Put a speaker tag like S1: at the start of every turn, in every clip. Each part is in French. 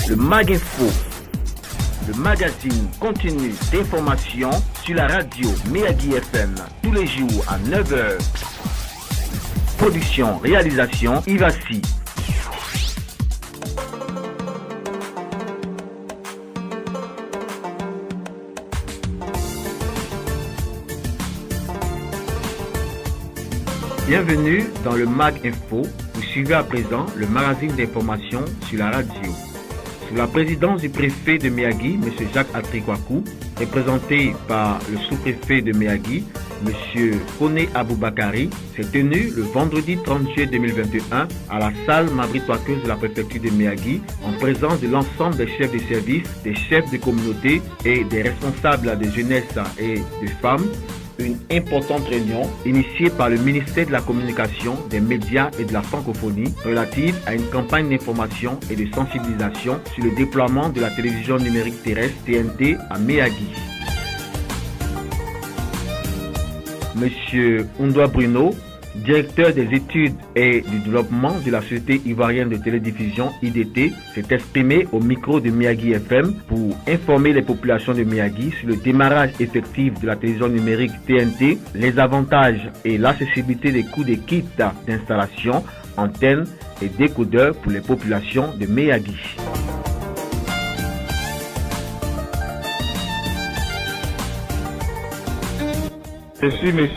S1: Le Mag Info, le magazine continu d'information sur la radio Miyagi FM tous les jours à 9h. Production, réalisation, Ivasi. Bienvenue dans le Mag Info. Vous suivez à présent le magazine d'information sur la radio. Sous la présidence du préfet de Miyagi, M. Jacques Atrikwakou, représenté par le sous-préfet de Miyagi, M. Kone Aboubakari, s'est tenu le vendredi 30 juillet 2021 à la salle Mabritoakeuse de la préfecture de Miyagi, en présence de l'ensemble des chefs de service, des chefs de communauté et des responsables de jeunesse et de femmes. Une importante réunion initiée par le ministère de la Communication, des Médias et de la Francophonie relative à une campagne d'information et de sensibilisation sur le déploiement de la télévision numérique terrestre TNT à Miyagi. Monsieur Undoa Bruno, directeur des études et du développement de la Société ivoirienne de télédiffusion IDT, s'est exprimé au micro de Miyagi FM pour informer les populations de Miyagi sur le démarrage effectif de la télévision numérique TNT, les avantages et l'accessibilité des coûts des kits d'installation, antennes et décodeurs pour les populations de Miyagi.
S2: Je suis M.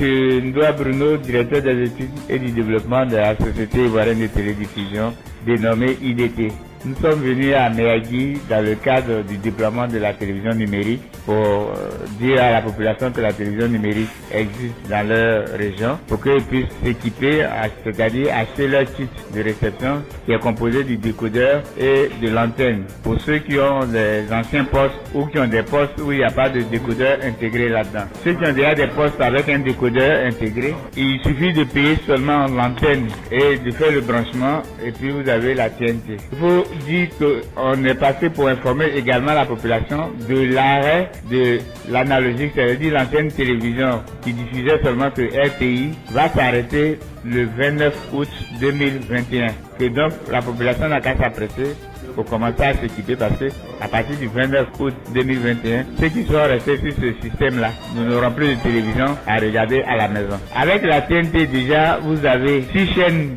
S2: Undoa Bruno, directeur des études et du développement de la Société ivoirienne de télédiffusion, dénommée IDT. Nous sommes venus à Miyagi dans le cadre du déploiement de la télévision numérique pour dire à la population que la télévision numérique existe dans leur région pour qu'ils puissent s'équiper, c'est-à-dire acheter leur kit de réception qui est composé du décodeur et de l'antenne. Pour ceux qui ont des anciens postes ou qui ont des postes où il n'y a pas de décodeur intégré là-dedans. Ceux qui ont déjà des postes avec un décodeur intégré, il suffit de payer seulement l'antenne et de faire le branchement et puis vous avez la TNT. Il faut dire qu'on est passé pour informer également la population de l'arrêt de l'analogique, c'est-à-dire l'antenne télévision qui diffusait seulement que RTI va s'arrêter le 29 août 2021. Et donc la population n'a qu'à s'apprêter pour commencer à s'équiper parce que à partir du 29 août 2021, ceux qui sont restés sur ce système-là, nous n'aurons plus de télévision à regarder à la maison. Avec la TNT déjà, vous avez 6 chaînes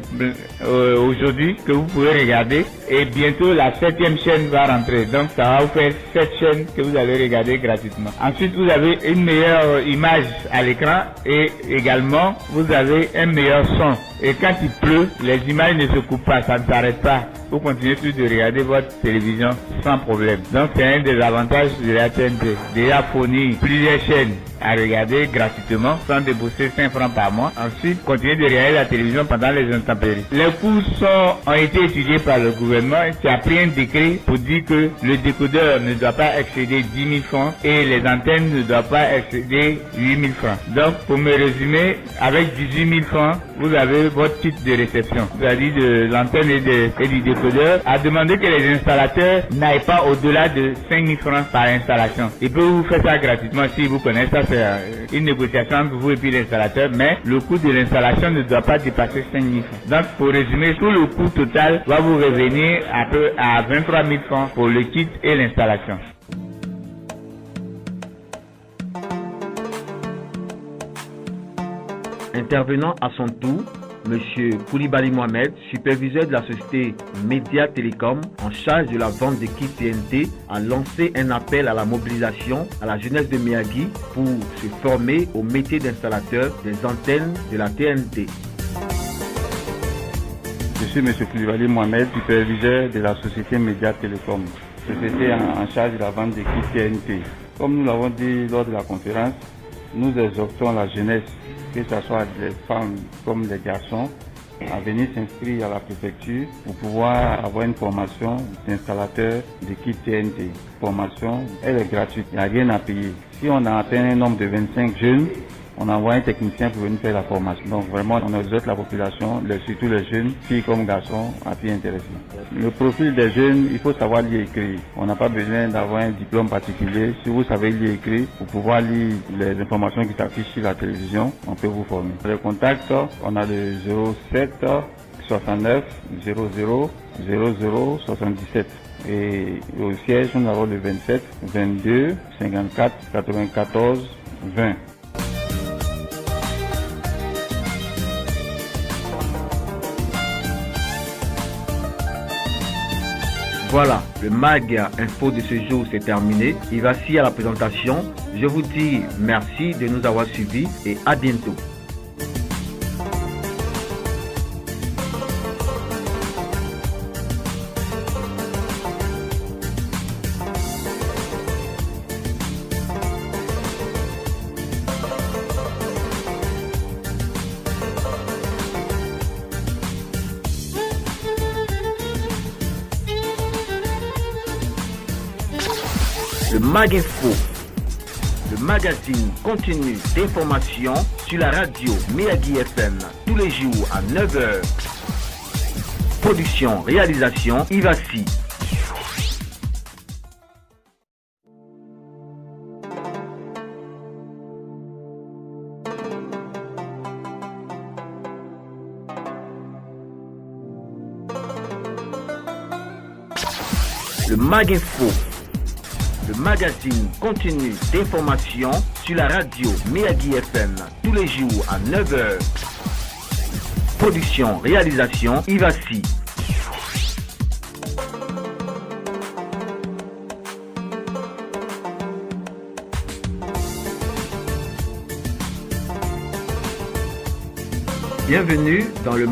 S2: aujourd'hui que vous pouvez regarder et bientôt la 7e chaîne va rentrer. Donc ça va vous faire 7 chaînes que vous allez regarder gratuitement. Ensuite, vous avez une meilleure image à l'écran et également vous avez un meilleur son. Et quand il pleut, les images ne se coupent pas, ça ne s'arrête pas. Vous continuez toujours de regarder votre télévision sans problème. Donc c'est un des avantages de la TNT. Déjà fournir plusieurs chaînes à regarder gratuitement sans débourser 5 francs par mois. Ensuite, continuer de regarder la télévision pendant les intempéries. Les coûts ont été étudiés par le gouvernement qui a pris un décret pour dire que le décodeur ne doit pas excéder 10 000 francs et les antennes ne doivent pas excéder 8 000 francs. Donc, pour me résumer, avec 18 000 francs, vous avez votre kit de réception, c'est-à-dire de l'antenne et du décodeur, à demander que les installateurs n'aillent pas au-delà de 5 000 francs par installation. Ils peuvent vous faire ça gratuitement si vous connaissez ça. C'est une négociation entre vous et puis l'installateur, mais le coût de l'installation ne doit pas dépasser 5 000 francs. Donc, pour résumer, tout le coût total va vous revenir à 23 000 francs pour le kit et l'installation.
S1: Intervenant à son tour, M. Koulibaly Mohamed, superviseur de la société Média Télécom en charge de la vente des kits TNT, a lancé un appel à la mobilisation à la jeunesse de Miyagi pour se former au métier d'installateur des antennes de la TNT.
S3: Je suis M. Koulibaly Mohamed, superviseur de la société Média Télécom, société en charge de la vente des kits TNT. Comme nous l'avons dit lors de la conférence, nous exhortons la jeunesse, que ce soit des femmes comme des garçons, à venir s'inscrire à la préfecture pour pouvoir avoir une formation d'installateur de kits TNT. Formation, elle est gratuite, il n'y a rien à payer. Si on a atteint un nombre de 25 jeunes, on envoie un technicien pour venir faire la formation. Donc vraiment, on exhorte la population, surtout les jeunes, filles comme garçons, à s'y intéresser. Le profil des jeunes, il faut savoir lire et écrire. On n'a pas besoin d'avoir un diplôme particulier. Si vous savez lire et écrire, pour pouvoir lire les informations qui s'affichent sur la télévision, on peut vous former. Les contacts, on a le 07 69 00 00 77. Et au siège, nous avons le 27 22 54 94 20.
S1: Voilà, le MAG Info de ce jour c'est terminé. Et voici à la présentation. Je vous dis merci de nous avoir suivis et à bientôt. Le MAG Info, le magazine continu d'information sur la radio Miyagi FM tous les jours à 9h. Production, réalisation, Ivasi. Le MAG Info, le magazine continu d'information sur la radio Miyagi FM tous les jours à 9h. Production, réalisation, Ivasi. Bienvenue dans le